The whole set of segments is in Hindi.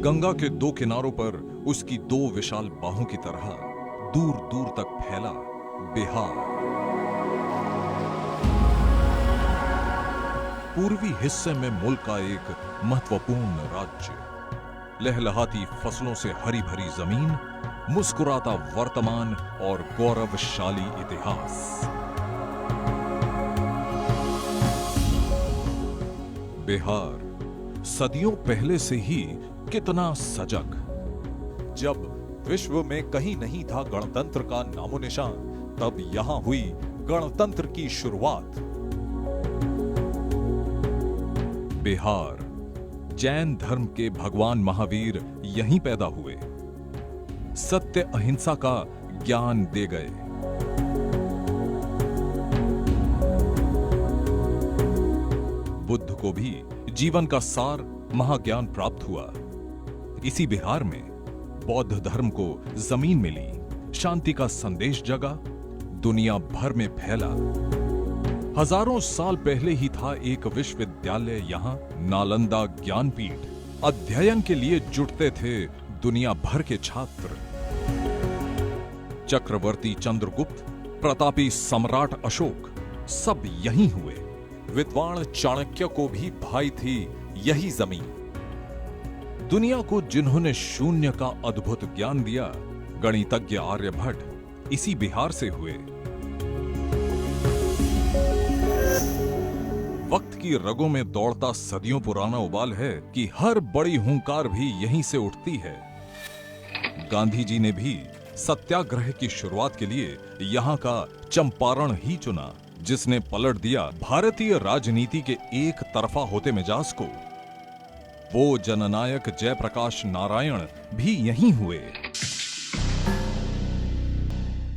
गंगा के दो किनारों पर उसकी दो विशाल बाहों की तरह दूर दूर तक फैला बिहार। पूर्वी हिस्से में मुल्क का एक महत्वपूर्ण राज्य, लहलहाती फसलों से हरी भरी जमीन, मुस्कुराता वर्तमान और गौरवशाली इतिहास। बिहार सदियों पहले से ही कितना सजग। जब विश्व में कहीं नहीं था गणतंत्र का नामो निशान, तब यहां हुई गणतंत्र की शुरुआत। बिहार, जैन धर्म के भगवान महावीर यहीं पैदा हुए, सत्य अहिंसा का ज्ञान दे गए। बुद्ध को भी जीवन का सार महाज्ञान प्राप्त हुआ। इसी बिहार में बौद्ध धर्म को जमीन मिली, शांति का संदेश जगा, दुनिया भर में फैला। हजारों साल पहले ही था एक विश्वविद्यालय यहां, नालंदा ज्ञानपीठ। अध्ययन के लिए जुटते थे दुनिया भर के छात्र। चक्रवर्ती चंद्रगुप्त, प्रतापी सम्राट अशोक, सब यहीं हुए। विद्वान चाणक्य को भी भाई थी यही जमीन। दुनिया को जिन्होंने शून्य का अद्भुत ज्ञान दिया, गणितज्ञ आर्यभट्ट इसी बिहार से हुए। वक्त की रगों में दौड़ता सदियों पुराना उबाल है कि हर बड़ी हुंकार भी यहीं से उठती है। गांधी जी ने भी सत्याग्रह की शुरुआत के लिए यहां का चंपारण ही चुना, जिसने पलट दिया भारतीय राजनीति के एक तरफा होते मिजाज को। वो जननायक जयप्रकाश नारायण भी यहीं हुए।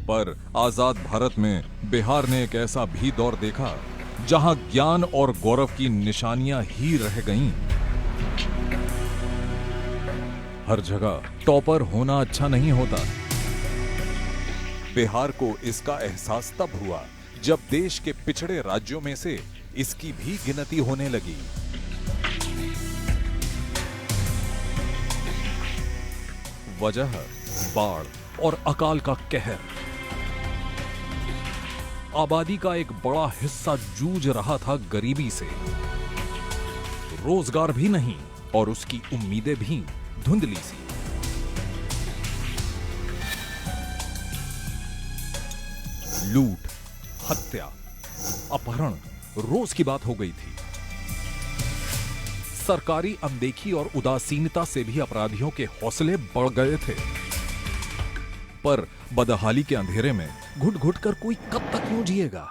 पर आजाद भारत में बिहार ने एक ऐसा भी दौर देखा जहां ज्ञान और गौरव की निशानियां ही रह गईं। हर जगह टॉपर होना अच्छा नहीं होता। बिहार को इसका एहसास तब हुआ जब देश के पिछड़े राज्यों में से इसकी भी गिनती होने लगी। वजह बाढ़ और अकाल का कहर। आबादी का एक बड़ा हिस्सा जूझ रहा था गरीबी से। रोजगार भी नहीं और उसकी उम्मीदें भी धुंधली सी। लूट, हत्या, अपहरण रोज की बात हो गई थी। सरकारी अनदेखी और उदासीनता से भी अपराधियों के हौसले बढ़ गए थे। पर बदहाली के अंधेरे में घुट घुट कर कोई कब तक यूं जिएगा।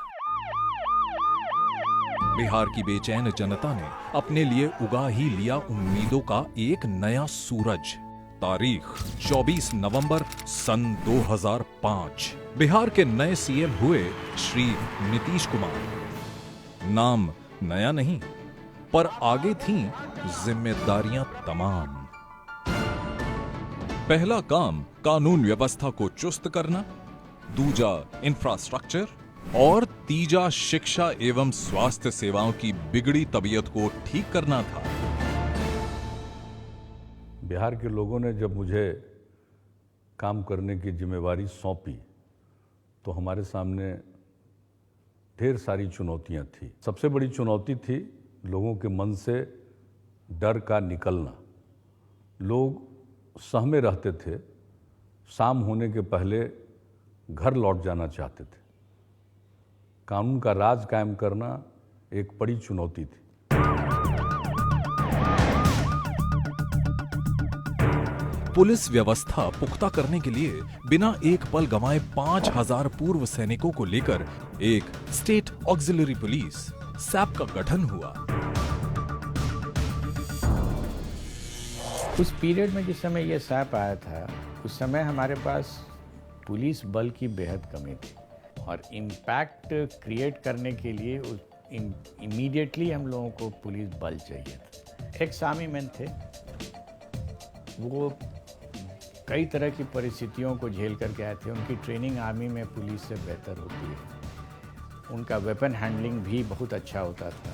बिहार की बेचैन जनता ने अपने लिए उगा ही लिया उम्मीदों का एक नया सूरज। तारीख 24 नवंबर सन 2005। बिहार के नए सीएम हुए श्री नीतीश कुमार। नाम नया नहीं, पर आगे थीं जिम्मेदारियां तमाम। पहला काम कानून व्यवस्था को चुस्त करना, दूजा इंफ्रास्ट्रक्चर और तीजा शिक्षा एवं स्वास्थ्य सेवाओं की बिगड़ी तबीयत को ठीक करना था। बिहार के लोगों ने जब मुझे काम करने की जिम्मेवारी सौंपी तो हमारे सामने ढेर सारी चुनौतियां थी। सबसे बड़ी चुनौती थी लोगों के मन से डर का निकलना। लोग सहमे रहते थे, शाम होने के पहले घर लौट जाना चाहते थे। कानून का राज कायम करना एक बड़ी चुनौती थी। पुलिस व्यवस्था पुख्ता करने के लिए बिना एक पल गंवाए 5000 पूर्व सैनिकों को लेकर एक स्टेट ऑक्सिलरी पुलिस सैप का गठन हुआ। उस पीरियड में जिस समय ये सैप आया था, उस समय हमारे पास पुलिस बल की बेहद कमी थी और इम्पैक्ट क्रिएट करने के लिए इमीडिएटली हम लोगों को पुलिस बल चाहिए था। एक सामी मैन थे, वो कई तरह की परिस्थितियों को झेल करके आए थे। उनकी ट्रेनिंग आर्मी में पुलिस से बेहतर होती है। उनका वेपन हैंडलिंग भी बहुत अच्छा होता था।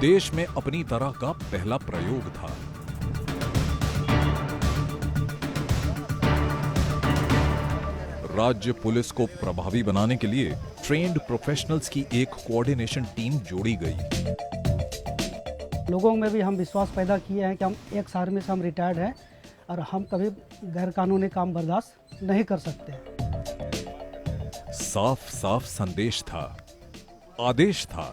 देश में अपनी तरह का पहला प्रयोग था। राज्य पुलिस को प्रभावी बनाने के लिए ट्रेन्ड प्रोफेशनल्स की एक कोऑर्डिनेशन टीम जोड़ी गई। लोगों में भी हम विश्वास पैदा किए हैं कि हम एक आर्मी से हम रिटायर्ड हैं और हम कभी गैर कानूनी काम बर्दाश्त नहीं कर सकते। साफ साफ संदेश था, आदेश था,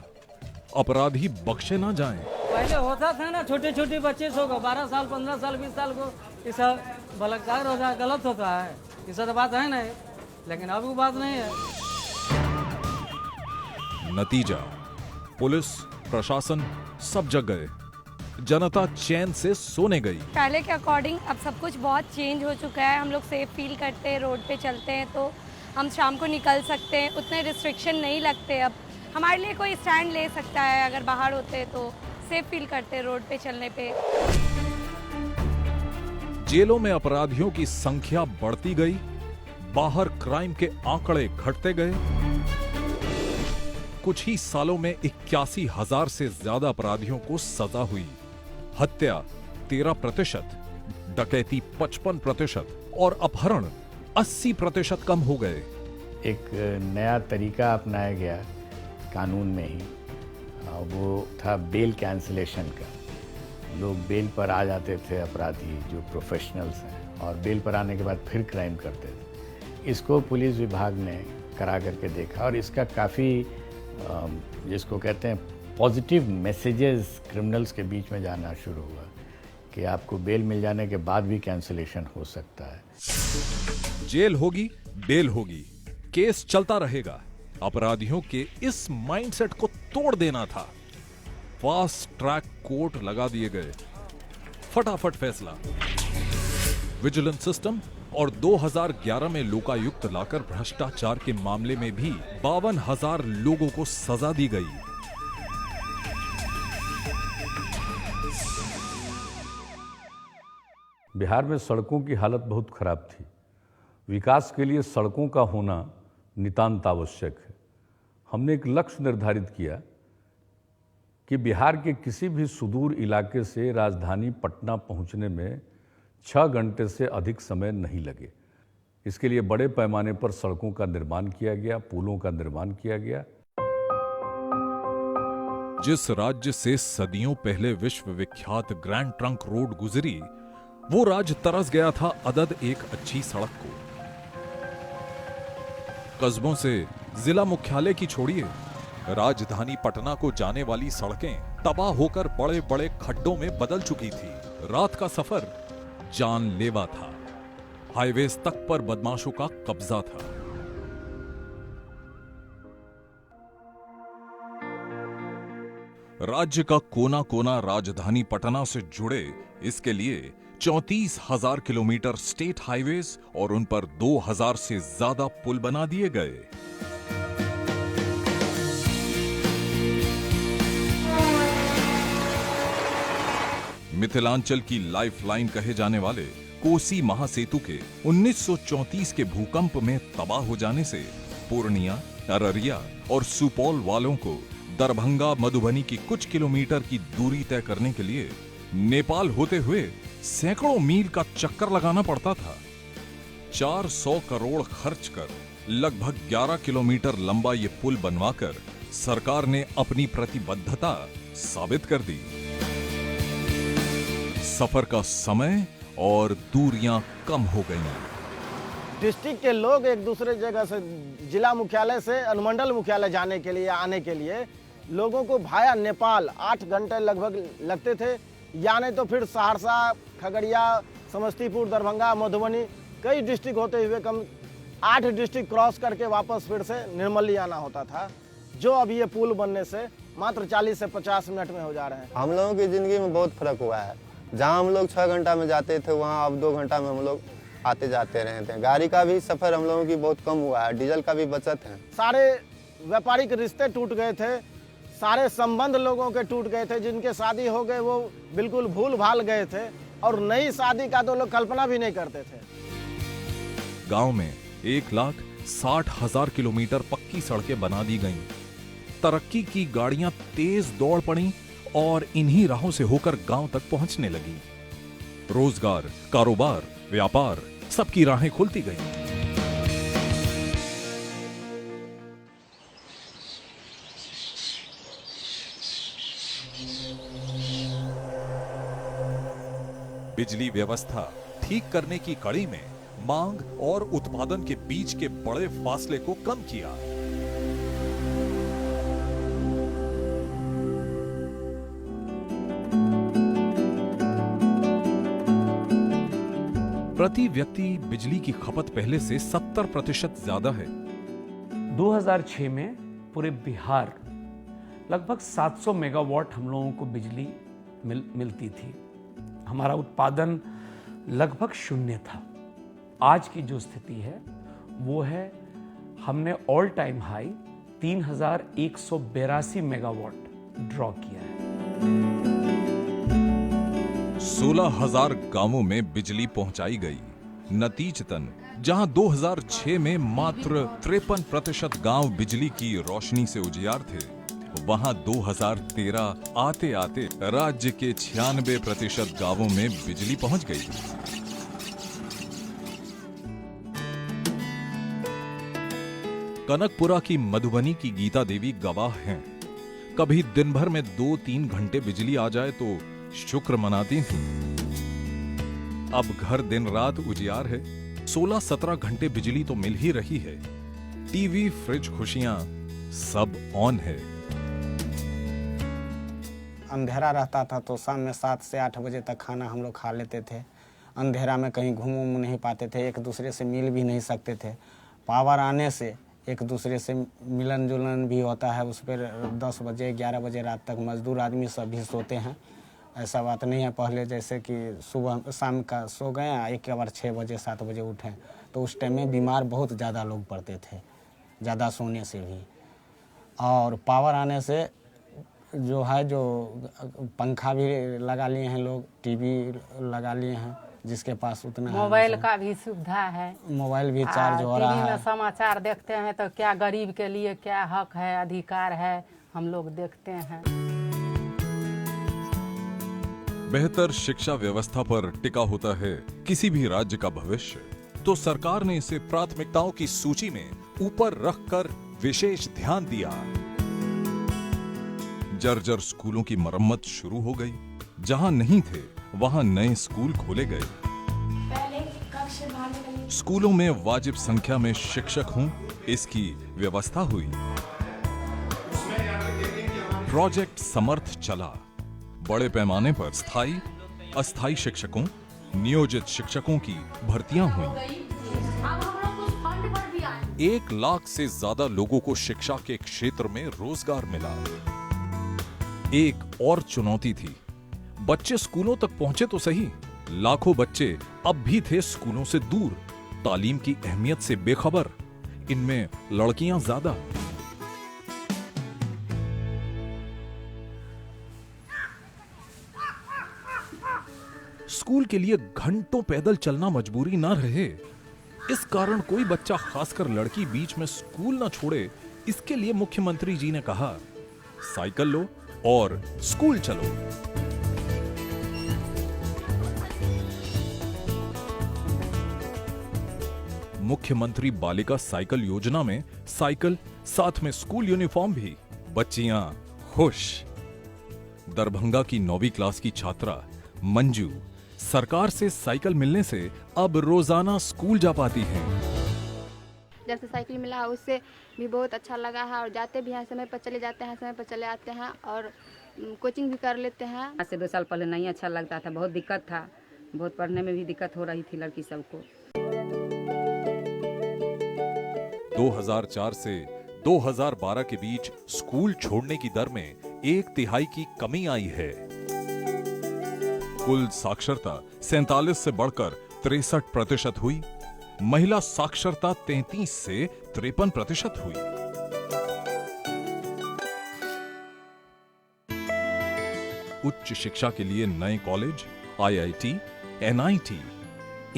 अपराधी बख्शे ना जाएं। पहले होता था ना, छोटे छोटे बच्चे सो 12 साल 15 साल 20 साल को ये सब बलात्कार होता है, गलत होता है, ये सब बात है नहीं, लेकिन अब वो बात नहीं है। नतीजा, पुलिस प्रशासन सब जग गए, जनता चैन से सोने गई। पहले के अकॉर्डिंग अब सब कुछ बहुत चेंज हो चुका है। हम लोग सेफ फील करते हैं, रोड पे चलते हैं तो हम शाम को निकल सकते हैं, उतने रिस्ट्रिक्शन नहीं लगते। अब हमारे लिए कोई स्टैंड ले सकता है, अगर बाहर होते हैं तो सेफ फील करते हैं रोड पे चलने पे। जेलों में अपराधियों की संख्या बढ़ती गई, बाहर क्राइम के आंकड़े घटते गए। कुछ ही सालों में 81,000 से ज्यादा अपराधियों को सजा हुई। हत्या 13%, डकैती 55% और अपहरण 80% कम हो गए। एक नया तरीका अपनाया गया कानून में ही, वो था बेल कैंसिलेशन का। लोग बेल पर आ जाते थे अपराधी जो प्रोफेशनल्स हैं, और बेल पर आने के बाद फिर क्राइम करते थे। इसको पुलिस विभाग ने करा करके देखा और इसका काफ़ी जिसको कहते हैं पॉजिटिव मैसेजेस क्रिमिनल्स के बीच में जाना शुरू हुआ कि आपको बेल मिल जाने के बाद भी कैंसिलेशन हो सकता है। जेल होगी, बेल होगी, केस चलता रहेगा। अपराधियों के इस माइंडसेट को तोड़ देना था। फास्ट ट्रैक कोर्ट लगा दिए गए, फटाफट फैसला। विजिलेंस सिस्टम और 2011 में लोकायुक्त लाकर भ्रष्टाचार के मामले में भी 52,000 लोगों को सजा दी गई। बिहार में सड़कों की हालत बहुत खराब थी। विकास के लिए सड़कों का होना नितांत आवश्यक है। हमने एक लक्ष्य निर्धारित किया कि बिहार के किसी भी सुदूर इलाके से राजधानी पटना पहुंचने में 6 घंटे से अधिक समय नहीं लगे। इसके लिए बड़े पैमाने पर सड़कों का निर्माण किया गया, पुलों का निर्माण किया गया। जिस राज्य से सदियों पहले विश्व विख्यात ग्रैंड ट्रंक रोड गुजरी, वो राज्य तरस गया था अदद एक अच्छी सड़क को। कस्बों से जिला मुख्यालय की छोड़िए, राजधानी पटना को जाने वाली सड़कें तबाह होकर बड़े बड़े खड्डों में बदल चुकी थी। रात का सफर जानलेवा था। हाईवेज तक पर बदमाशों का कब्जा था। राज्य का कोना कोना राजधानी पटना से जुड़े, इसके लिए 34,000 किलोमीटर स्टेट हाईवेज और उन पर 2,000 से ज्यादा पुल बना दिए गए। मिथिलांचल की लाइफलाइन कहे जाने वाले कोसी महासेतु के 1934 के भूकंप में तबाह हो जाने से पूर्णिया, अररिया और सुपौल वालों को दरभंगा, मधुबनी की कुछ किलोमीटर की दूरी तय करने के लिए नेपाल होते हुए सैकड़ों मील का चक्कर लगाना पड़ता था। 400 करोड़ खर्च कर लगभग 11 किलोमीटर लंबा ये पुल बनवाकर सरकार ने अपनी प्रतिबद्धता साबित कर दी। सफर का समय और दूरियां कम हो गईं। डिस्ट्रिक्ट के लोग एक दूसरे जगह से, जिला मुख्यालय से अनुमंडल मुख्यालय जाने के लिए, आने के लिए लोगों को भाया नेपाल 8 घंटे लगभग लगते थे। यानी तो फिर सहरसा, खगड़िया, समस्तीपुर, दरभंगा, मधुबनी, कई डिस्ट्रिक्ट होते हुए कम 8 डिस्ट्रिक्ट क्रॉस करके वापस फिर से निर्मली आना होता था, जो अब ये पुल बनने से मात्र 40 से 50 मिनट में हो जा रहे हैं। हम लोगों की ज़िंदगी में बहुत फर्क हुआ है। जहाँ हम लोग 6 घंटा में जाते थे, वहाँ अब 2 घंटा में हम लोग आते जाते रहते हैं। गाड़ी का भी सफ़र हम लोगों की बहुत कम हुआ है, डीजल का भी बचत है। सारे व्यापारिक रिश्ते टूट गए थे, सारे संबंध लोगों के टूट गए थे। जिनके शादी हो गए वो बिल्कुल भूल भाल गए थे, और नई शादी का तो लोग कल्पना भी नहीं करते थे। गांव में 1,60,000 किलोमीटर पक्की सड़कें बना दी गईं। तरक्की की गाड़ियां तेज दौड़ पड़ी और इन्हीं राहों से होकर गांव तक पहुंचने लगी। रोजगार, कारोबार, व्यापार, सबकी राहें खुलती गईं। बिजली व्यवस्था ठीक करने की कड़ी में मांग और उत्पादन के बीच के बड़े फासले को कम किया। प्रति व्यक्ति बिजली की खपत पहले से 70% ज्यादा है। 2006 में पूरे बिहार लगभग 700 मेगावाट हम लोगों को बिजली मिलती थी। हमारा उत्पादन लगभग शून्य था। आज की जो स्थिति है वो है, हमने all time high 3182 megawatt draw किया है। 16,000 गांवों में बिजली पहुंचाई गई। नतीजतन जहां 2006 में मात्र 53% गांव बिजली की रोशनी से उजियार थे, वहां 2013 आते आते राज्य के 96% गांवों में बिजली पहुंच गई। कनकपुरा की मधुबनी की गीता देवी गवाह हैं। कभी दिन भर में 2-3 घंटे बिजली आ जाए तो शुक्र मनाती थी। अब घर दिन रात उजियार है। 16-17 घंटे बिजली तो मिल ही रही है। टीवी, फ्रिज, खुशियां सब ऑन है। अंधेरा रहता था तो शाम में 7 से 8 बजे तक खाना हम लोग खा लेते थे। अंधेरा में कहीं घूम नहीं पाते थे, एक दूसरे से मिल भी नहीं सकते थे। पावर आने से एक दूसरे से मिलन जुलन भी होता है। उस पर 10 बजे 11 बजे रात तक मजदूर आदमी सब भी सोते हैं। ऐसा बात नहीं है पहले जैसे कि सुबह शाम का सो गए, एक बार 6 बजे 7 बजे उठें, तो उस टाइम में बीमार बहुत ज़्यादा लोग पड़ते थे, ज़्यादा सोने से भी। और पावर आने से जो है, जो पंखा भी लगा लिए हैं लोग, टीवी लगा लिए हैं, जिसके पास उतना मोबाइल का भी सुविधा है। मोबाइल भी चार्ज हो रहा है। टीवी में समाचार देखते हैं तो क्या गरीब के लिए क्या हक है, अधिकार है, हम लोग देखते हैं। बेहतर शिक्षा व्यवस्था पर टिका होता है किसी भी राज्य का भविष्य, तो सरकार ने इसे प्राथमिकताओं की सूची में ऊपर रखकर विशेष ध्यान दिया। जर्जर स्कूलों की मरम्मत शुरू हो गई। जहां नहीं थे वहां नए स्कूल खोले गए। स्कूलों में वाजिब संख्या में शिक्षक हों, इसकी व्यवस्था हुई। प्रोजेक्ट समर्थ चला। बड़े पैमाने पर स्थायी, अस्थायी शिक्षकों, नियोजित शिक्षकों की भर्तियां हुई। 1 लाख से ज्यादा लोगों को शिक्षा के क्षेत्र में रोजगार मिला। एक और चुनौती थी, बच्चे स्कूलों तक पहुंचे तो सही, लाखों बच्चे अब भी थे स्कूलों से दूर, तालीम की अहमियत से बेखबर, इनमें लड़कियां ज्यादा। स्कूल के लिए घंटों पैदल चलना मजबूरी ना रहे। इस कारण कोई बच्चा, खासकर लड़की, बीच में स्कूल ना छोड़े, इसके लिए मुख्यमंत्री जी ने कहा, साइकिल लो और स्कूल चलो। मुख्यमंत्री बालिका साइकिल योजना में साइकिल, साथ में स्कूल यूनिफॉर्म भी। बच्चियां खुश। दरभंगा की 9वीं क्लास की छात्रा मंजू सरकार से साइकिल मिलने से अब रोजाना स्कूल जा पाती हैं। जब से साइकिल मिला है उससे भी बहुत अच्छा लगा है, और जाते भी हैं समय पर चले जाते हैं, समय पर चले आते हैं, और कोचिंग भी कर लेते हैं। आज से 2 साल पहले नहीं अच्छा लगता था, बहुत दिक्कत था, बहुत पढ़ने में भी दिक्कत हो रही थी लड़की सबको। 2004 से 2012 के बीच स्कूल छोड़ने की दर में 1/3 की कमी आई है। कुल साक्षरता 47 से बढ़कर 63% हुई। महिला साक्षरता 33 से 53% हुई। उच्च शिक्षा के लिए नए कॉलेज, IIT, NIT,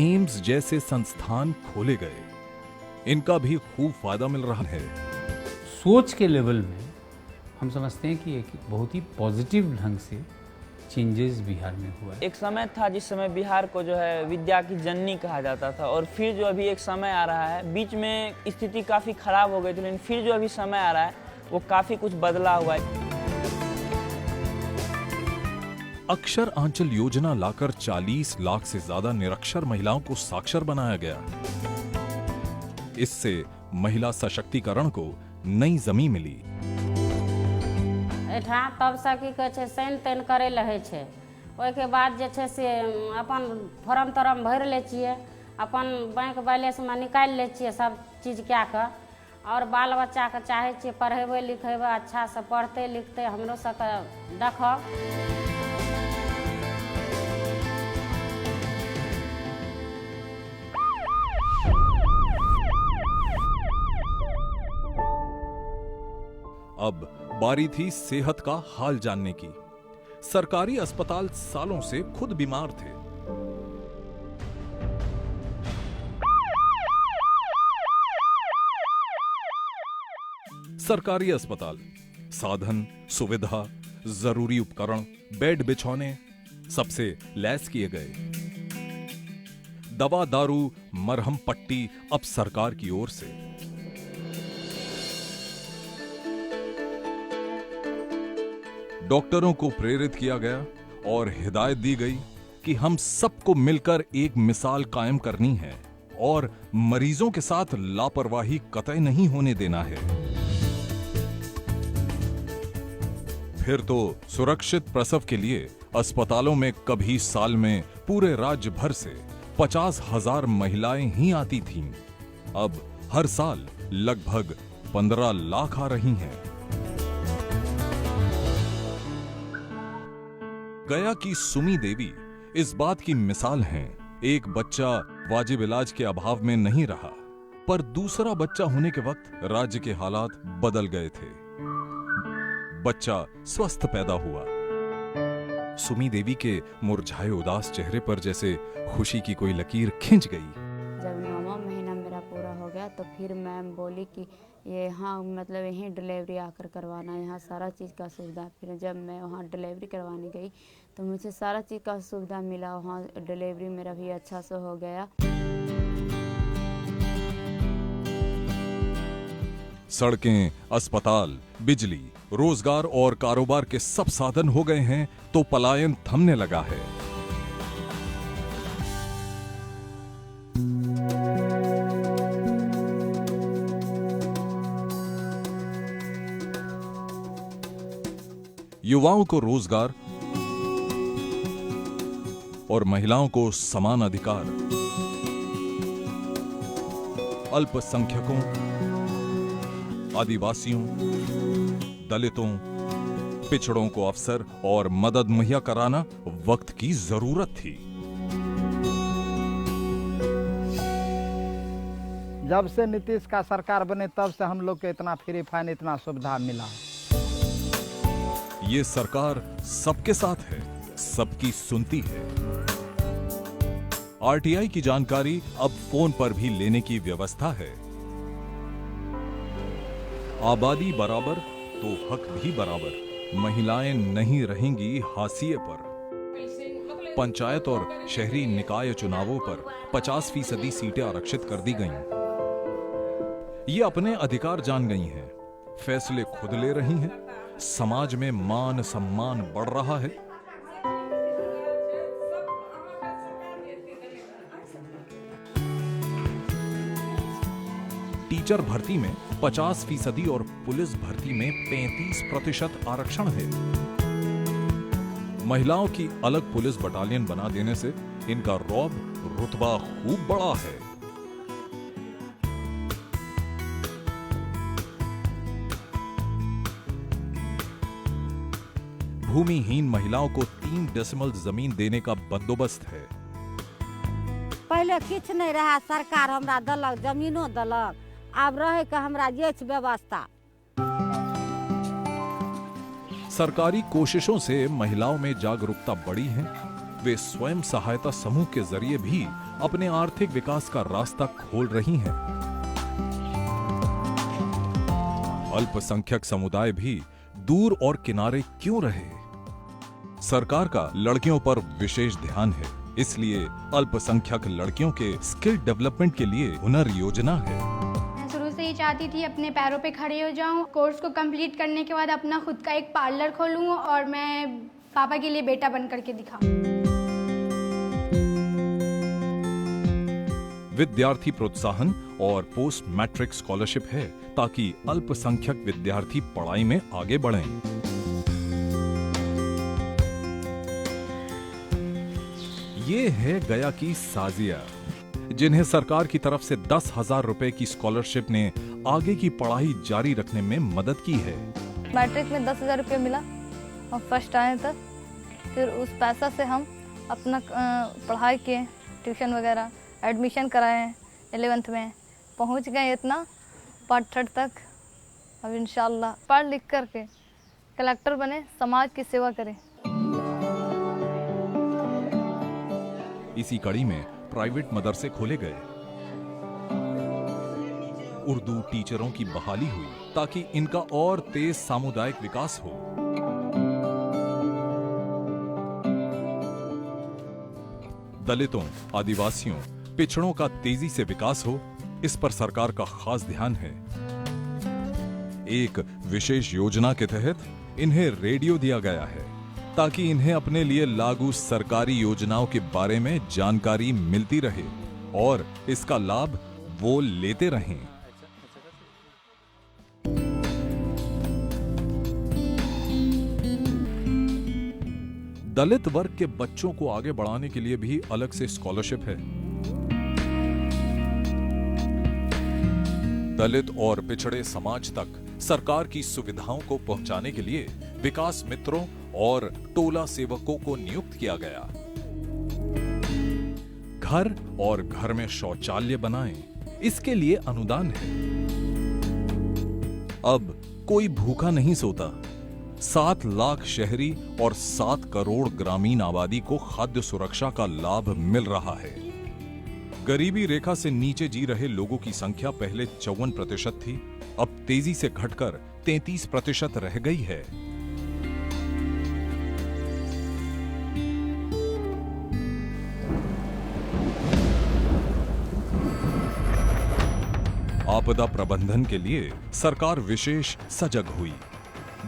एम्स जैसे संस्थान खोले गए। इनका भी खूब फायदा मिल रहा है। सोच के लेवल में हम समझते हैं कि एक बहुत ही पॉजिटिव ढंग से चेंजेस बिहार में हुआ है। एक समय था जिस समय बिहार को जो है विद्या की जननी कहा जाता था, और फिर जो अभी एक समय आ रहा है, बीच में स्थिति काफ़ी खराब हो गई थी, लेकिन फिर जो अभी समय आ रहा है वो काफ़ी कुछ बदला हुआ है। अक्षर आंचल योजना लाकर 40 लाख से ज्यादा निरक्षर महिलाओं को साक्षर बनाया गया। इससे महिला सशक्तिकरण को नई जमीन मिली। एठाम तब से की कहै छै साइन ताइन करे लहे छै, ओहिके बाद जे छै से अपन फॉर्म तॉर्म भरि लै छियै, अपन बैंक बैलेंस में निकालि लै छियै सब चीज कए कऽ, और बाल बच्चा के चाहे छियै पढ़ेबै लिखेबै, अच्छा से पढ़ते लिखते हमरो सबके देखब। अब बारी थी सेहत का हाल जानने की। सरकारी अस्पताल सालों से खुद बीमार थे। सरकारी अस्पताल साधन, सुविधा, जरूरी उपकरण, बेड बिछौने सबसे लैस किए गए। दवा दारू, मरहम पट्टी अब सरकार की ओर से। डॉक्टरों को प्रेरित किया गया और हिदायत दी गई कि हम सबको मिलकर एक मिसाल कायम करनी है और मरीजों के साथ लापरवाही कतई नहीं होने देना है। फिर तो सुरक्षित प्रसव के लिए अस्पतालों में कभी साल में पूरे राज्य भर से 50,000 महिलाएं ही आती थीं। अब हर साल लगभग 15 लाख आ रही हैं। गया की सुमी देवी इस बात की मिसाल हैं। एक बच्चा वाजिब इलाज के अभाव में नहीं रहा, पर दूसरा बच्चा होने के वक्त राज्य के हालात बदल गए थे। बच्चा स्वस्थ पैदा हुआ। सुमी देवी के मुरझाए उदास चेहरे पर जैसे खुशी की कोई लकीर खिंच गई। जब 9वां महीना मेरा पूरा हो गया तो फिर मैम बोली कि ये यहाँ मतलब यहीं डिलीवरी आकर करवाना, यहाँ सारा चीज़ का सुविधा। फिर जब मैं वहाँ डिलीवरी करवाने गई तो मुझे सारा चीज़ का सुविधा मिला, वहाँ डिलीवरी मेरा भी अच्छा से हो गया। सड़कें, अस्पताल, बिजली, रोजगार और कारोबार के सब साधन हो गए हैं तो पलायन थमने लगा है। युवाओं को रोजगार और महिलाओं को समान अधिकार, अल्पसंख्यकों, आदिवासियों, दलितों, पिछड़ों को अवसर और मदद मुहैया कराना वक्त की जरूरत थी। जब से नीतीश का सरकार बने तब से हम लोग को इतना फ्री फाइन, इतना सुविधा मिला। ये सरकार सबके साथ है, सबकी सुनती है। आरटीआई की जानकारी अब फोन पर भी लेने की व्यवस्था है। आबादी बराबर तो हक भी बराबर। महिलाएं नहीं रहेंगी हाशिए पर। पंचायत और शहरी निकाय चुनावों पर 50% सीटें आरक्षित कर दी गईं। ये अपने अधिकार जान गई हैं, फैसले खुद ले रही हैं। समाज में मान सम्मान बढ़ रहा है। टीचर भर्ती में 50% और पुलिस भर्ती में 35% आरक्षण है। महिलाओं की अलग पुलिस बटालियन बना देने से इनका रौब रुतबा खूब बढ़ा है। भूमिहीन महिलाओं को 3 डेसिमल जमीन देने का बंदोबस्त है। पहले किछ नहीं रहा, सरकार हमरा दलक, जमीनो दलक, अब रहे का हमरा ये व्यवस्था। सरकारी कोशिशों से महिलाओं में जागरूकता बढ़ी है। वे स्वयं सहायता समूह के जरिए भी अपने आर्थिक विकास का रास्ता खोल रही हैं। अल्पसंख्यक समुदाय भी दूर और किनारे क्यों रहे? सरकार का लड़कियों पर विशेष ध्यान है, इसलिए अल्पसंख्यक लड़कियों के स्किल डेवलपमेंट के लिए हुनर योजना है। मैं शुरू से ही चाहती थी अपने पैरों पे खड़े हो जाऊं। कोर्स को कंप्लीट करने के बाद अपना खुद का एक पार्लर खोलूं और मैं पापा के लिए बेटा बन करके दिखाऊं। विद्यार्थी प्रोत्साहन और पोस्ट मैट्रिक स्कॉलरशिप है ताकि अल्पसंख्यक विद्यार्थी पढ़ाई में आगे बढ़ें। ये है गया की साजिया, जिन्हें सरकार की तरफ से 10,000 रुपए की स्कॉलरशिप ने आगे की पढ़ाई जारी रखने में मदद की है। मैट्रिक में 10,000 रुपये मिला और फर्स्ट आए तक, फिर उस पैसा से हम अपना पढ़ाई किए, ट्यूशन वगैरह, एडमिशन कराए, 11th में पहुंच गए इतना पार्ट 3 तक। अब इंशाल्लाह पढ़ लिख करके कलेक्टर बने, समाज की सेवा करें। इसी कड़ी में प्राइवेट मदरसे खोले गए, उर्दू टीचरों की बहाली हुई ताकि इनका और तेज सामुदायिक विकास हो। दलितों, आदिवासियों, पिछड़ों का तेजी से विकास हो, इस पर सरकार का खास ध्यान है। एक विशेष योजना के तहत इन्हें रेडियो दिया गया है ताकि इन्हें अपने लिए लागू सरकारी योजनाओं के बारे में जानकारी मिलती रहे और इसका लाभ वो लेते रहें। दलित वर्ग के बच्चों को आगे बढ़ाने के लिए भी अलग से स्कॉलरशिप है। दलित और पिछड़े समाज तक सरकार की सुविधाओं को पहुंचाने के लिए विकास मित्रों और टोला सेवकों को नियुक्त किया गया। घर और घर में शौचालय बनाएं, इसके लिए अनुदान है। अब कोई भूखा नहीं सोता। 7 लाख शहरी और 7 करोड़ ग्रामीण आबादी को खाद्य सुरक्षा का लाभ मिल रहा है। गरीबी रेखा से नीचे जी रहे लोगों की संख्या पहले 54% थी, अब तेजी से घटकर 33% रह गई है। आपदा प्रबंधन के लिए सरकार विशेष सजग हुई।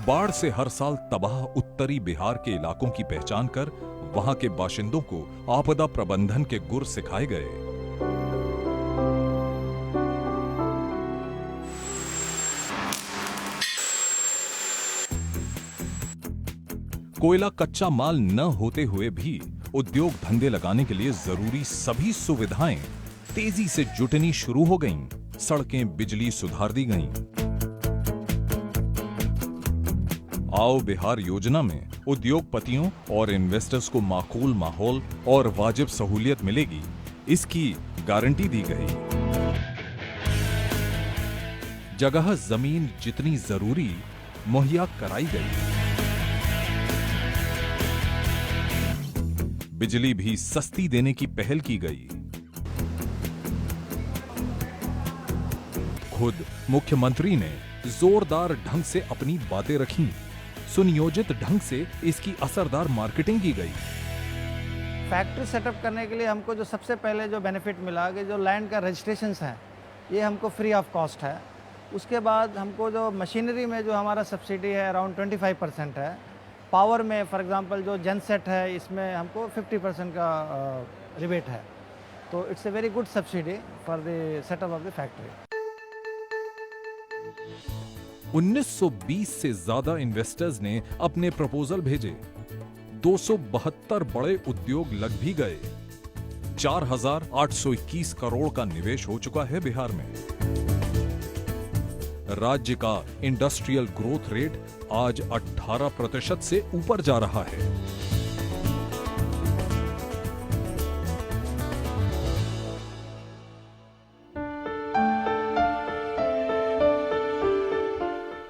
बाढ़ से हर साल तबाह उत्तरी बिहार के इलाकों की पहचान कर वहां के बाशिंदों को आपदा प्रबंधन के गुर सिखाए गए। कोयला कच्चा माल न होते हुए भी उद्योग धंधे लगाने के लिए जरूरी सभी सुविधाएं तेजी से जुटनी शुरू हो गईं। सड़कें, बिजली सुधार दी गईं। आओ बिहार योजना में उद्योगपतियों और इन्वेस्टर्स को माकूल माहौल और वाजिब सहूलियत मिलेगी, इसकी गारंटी दी गई। जगह जमीन जितनी जरूरी मुहैया कराई गई। बिजली भी सस्ती देने की पहल की गई। खुद मुख्यमंत्री ने जोरदार ढंग से अपनी बातें रखीं। सुनियोजित ढंग से इसकी असरदार मार्केटिंग की गई। फैक्ट्री सेटअप करने के लिए हमको जो सबसे पहले जो बेनिफिट मिला कि जो लैंड का रजिस्ट्रेशंस है ये हमको फ्री ऑफ कॉस्ट है। उसके बाद हमको जो मशीनरी में जो हमारा सब्सिडी है अराउंड 25% है। पावर में फॉर एग्जांपल जो जनसेट है इसमें हमको 50% का रिबेट है। तो it's a very good subsidy for the setup of the factory. 1920 से ज्यादा इन्वेस्टर्स ने अपने प्रपोजल भेजे। 272 बड़े उद्योग लग भी गए। 4,821 करोड़ का निवेश हो चुका है बिहार में। राज्य का इंडस्ट्रियल ग्रोथ रेट आज 18% से ऊपर जा रहा है।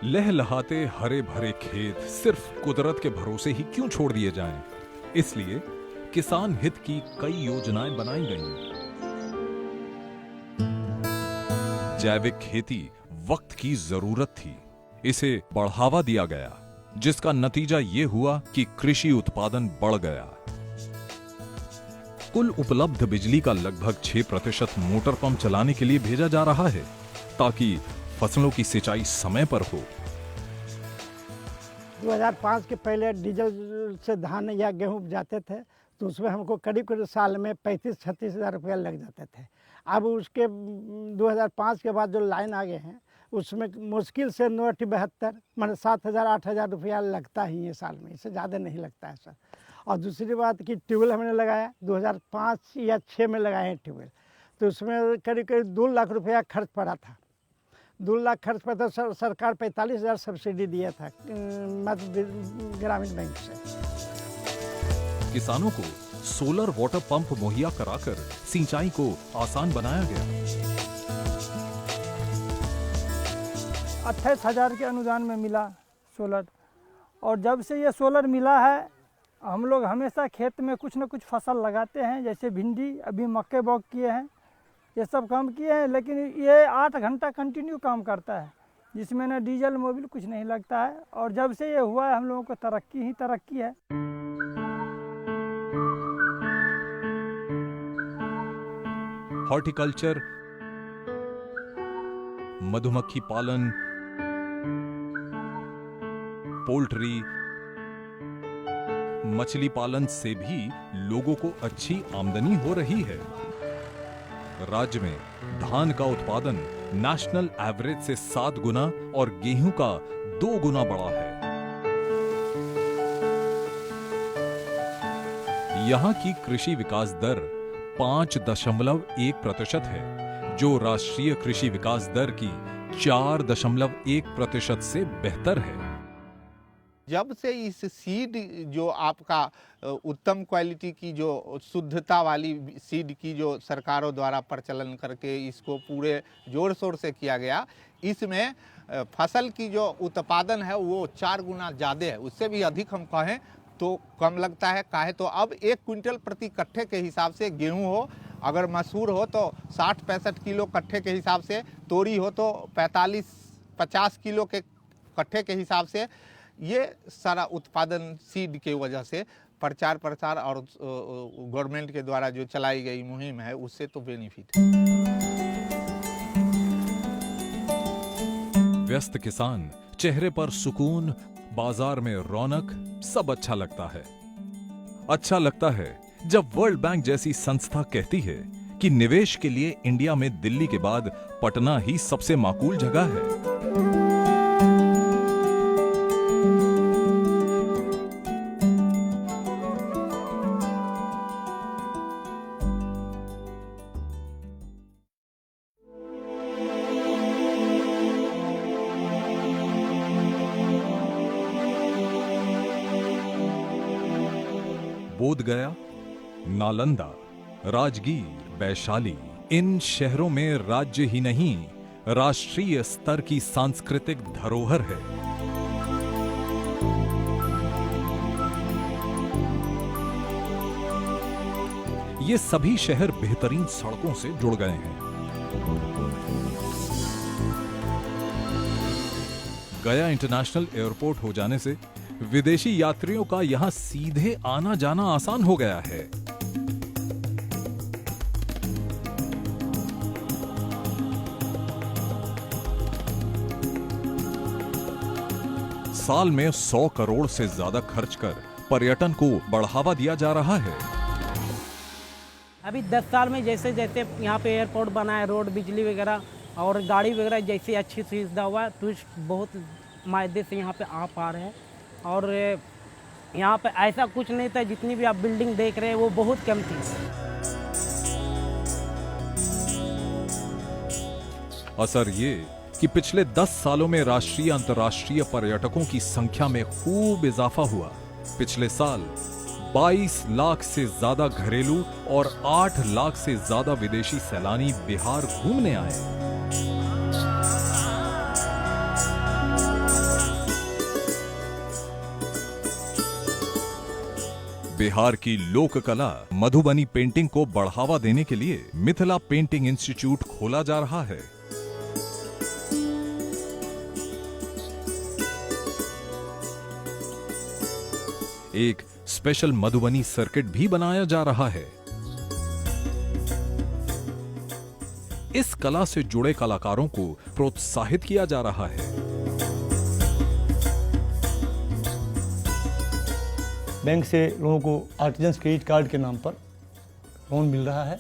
लहलहाते हरे भरे खेत सिर्फ कुदरत के भरोसे ही क्यों छोड़ दिए जाएं? इसलिए किसान हित की कई योजनाएं बनाई गईं। जैविक खेती वक्त की जरूरत थी, इसे बढ़ावा दिया गया। जिसका नतीजा ये हुआ कि कृषि उत्पादन बढ़ गया। कुल उपलब्ध बिजली का लगभग 6% मोटर पंप चलाने के लिए भेजा जा रहा है ताकि फसलों की सिंचाई समय पर हो। 2005 के पहले डीजल से धान या गेहूं उपजाते थे तो उसमें हमको करीब करीब साल में 35-36 हज़ार रुपया लग जाते थे। अब उसके 2005 के बाद जो लाइन आ गए हैं उसमें मुश्किल से 9-72 मतलब 7,000-8,000 रुपया लगता ही है साल में, इससे ज़्यादा नहीं लगता है सर। और दूसरी बात कि ट्यूबवेल हमने लगाया 2005 या 6 में लगाए हैं ट्यूबवेल, तो उसमें करीब करीब 2 लाख रुपया खर्च पड़ा था। 2 लाख खर्च पड़ा तो सरकार 45,000 सब्सिडी दिया था मध्य ग्रामीण बैंक से। किसानों को सोलर वाटर पंप मुहैया कराकर सिंचाई को आसान बनाया गया। 28,000 के अनुदान में मिला सोलर, और जब से ये सोलर मिला है हम लोग हमेशा खेत में कुछ न कुछ फसल लगाते हैं, जैसे भिंडी, अभी मक्के बॉक किए हैं, ये सब काम किए हैं। लेकिन ये 8 घंटा कंटिन्यू काम करता है, जिसमें न डीजल मोबिल कुछ नहीं लगता है। और जब से ये हुआ है हम लोगों को तरक्की ही तरक्की है। हॉर्टिकल्चर, मधुमक्खी पालन, पोल्ट्री, मछली पालन से भी लोगों को अच्छी आमदनी हो रही है। राज्य में धान का उत्पादन नेशनल एवरेज से 7 गुना और गेहूं का 2 गुना बढ़ा है। यहां की कृषि विकास दर 5.1% है, जो राष्ट्रीय कृषि विकास दर की 4.1% से बेहतर है। जब से इस सीड जो आपका उत्तम क्वालिटी की जो शुद्धता वाली सीड की जो सरकारों द्वारा प्रचलन करके इसको पूरे जोर शोर से किया गया, इसमें फसल की जो उत्पादन है वो 4 गुना ज़्यादा है। उससे भी अधिक हम कहें तो कम लगता है। काहे तो अब 1 क्विंटल प्रति कट्ठे के हिसाब से गेहूं हो, अगर मसूर हो तो 60-65 किलो कट्ठे के हिसाब से, तोरी हो तो 45-50 किलो के कट्ठे के हिसाब से। ये सारा उत्पादन सीड के वजह से प्रचार प्रसार और गवर्नमेंट के द्वारा जो चलाई गई मुहिम है उससे तो बेनिफिट है। व्यस्त किसान, चेहरे पर सुकून, बाजार में रौनक, सब अच्छा लगता है। अच्छा लगता है जब वर्ल्ड बैंक जैसी संस्था कहती है कि निवेश के लिए इंडिया में दिल्ली के बाद पटना ही सबसे माकूल जगह है। बोधगया, नालंदा, राजगीर, वैशाली, इन शहरों में राज्य ही नहीं राष्ट्रीय स्तर की सांस्कृतिक धरोहर है। ये सभी शहर बेहतरीन सड़कों से जुड़ गए हैं। गया इंटरनेशनल एयरपोर्ट हो जाने से विदेशी यात्रियों का यहां सीधे आना जाना आसान हो गया है। साल में 100 करोड़ से ज्यादा खर्च कर पर्यटन को बढ़ावा दिया जा रहा है। अभी 10 साल में जैसे जैसे यहाँ पे एयरपोर्ट बना है, रोड, बिजली वगैरह और गाड़ी वगैरह जैसी अच्छी सुविधा हुआ है, टूरिस्ट बहुत मायदे से यहाँ पे आ पा रहे हैं। और यहाँ पे ऐसा कुछ नहीं था, जितनी भी आप बिल्डिंग देख रहे हैं वो बहुत कम थी। असर ये कि पिछले 10 सालों में राष्ट्रीय अंतर्राष्ट्रीय पर्यटकों की संख्या में खूब इजाफा हुआ। पिछले साल 22 लाख से ज्यादा घरेलू और 8 लाख से ज्यादा विदेशी सैलानी बिहार घूमने आए। बिहार की लोक कला मधुबनी पेंटिंग को बढ़ावा देने के लिए मिथिला पेंटिंग इंस्टीट्यूट खोला जा रहा है। एक स्पेशल मधुबनी सर्किट भी बनाया जा रहा है। इस कला से जुड़े कलाकारों को प्रोत्साहित किया जा रहा है। बैंक से लोगों को आर्टिजन्स क्रेडिट कार्ड के नाम पर लोन मिल रहा है,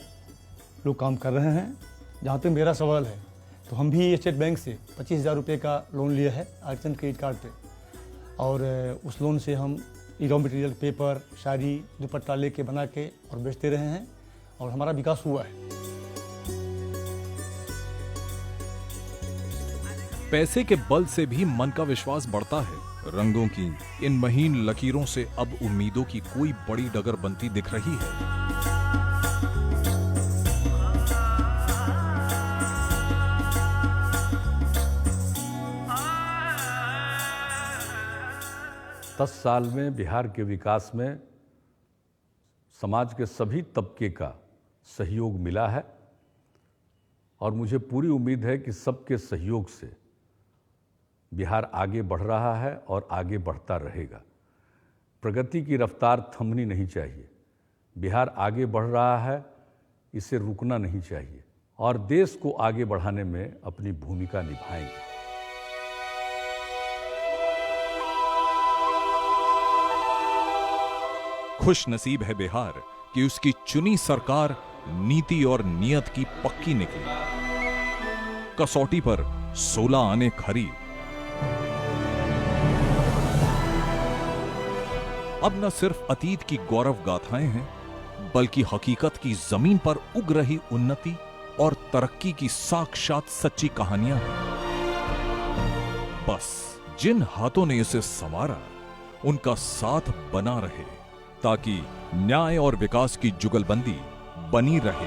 लोग काम कर रहे हैं। जहाँ तक मेरा सवाल है तो हम भी स्टेट बैंक से 25,000 रुपये का लोन लिया है आर्टिजन क्रेडिट कार्ड पे, और उस लोन से हम रॉ मटेरियल, पेपर, साड़ी, दुपट्टा लेके बना के और बेचते रहे हैं और हमारा विकास हुआ है। पैसे के बल से भी मन का विश्वास बढ़ता है। रंगों की इन महीन लकीरों से अब उम्मीदों की कोई बड़ी डगर बनती दिख रही है। 10 साल में बिहार के विकास में समाज के सभी तबके का सहयोग मिला है और मुझे पूरी उम्मीद है कि सबके सहयोग से बिहार आगे बढ़ रहा है और आगे बढ़ता रहेगा। प्रगति की रफ्तार थमनी नहीं चाहिए। बिहार आगे बढ़ रहा है, इसे रुकना नहीं चाहिए और देश को आगे बढ़ाने में अपनी भूमिका निभाएंगे। खुश नसीब है बिहार कि उसकी चुनी सरकार नीति और नियत की पक्की निकली। कसौटी पर 16 आने खरी। अब न सिर्फ अतीत की गौरव गाथाएं हैं, बल्कि हकीकत की जमीन पर उग रही उन्नति और तरक्की की साक्षात सच्ची कहानियां हैं। बस जिन हाथों ने इसे संवारा, उनका साथ बना रहे ताकि न्याय और विकास की जुगलबंदी बनी रहे।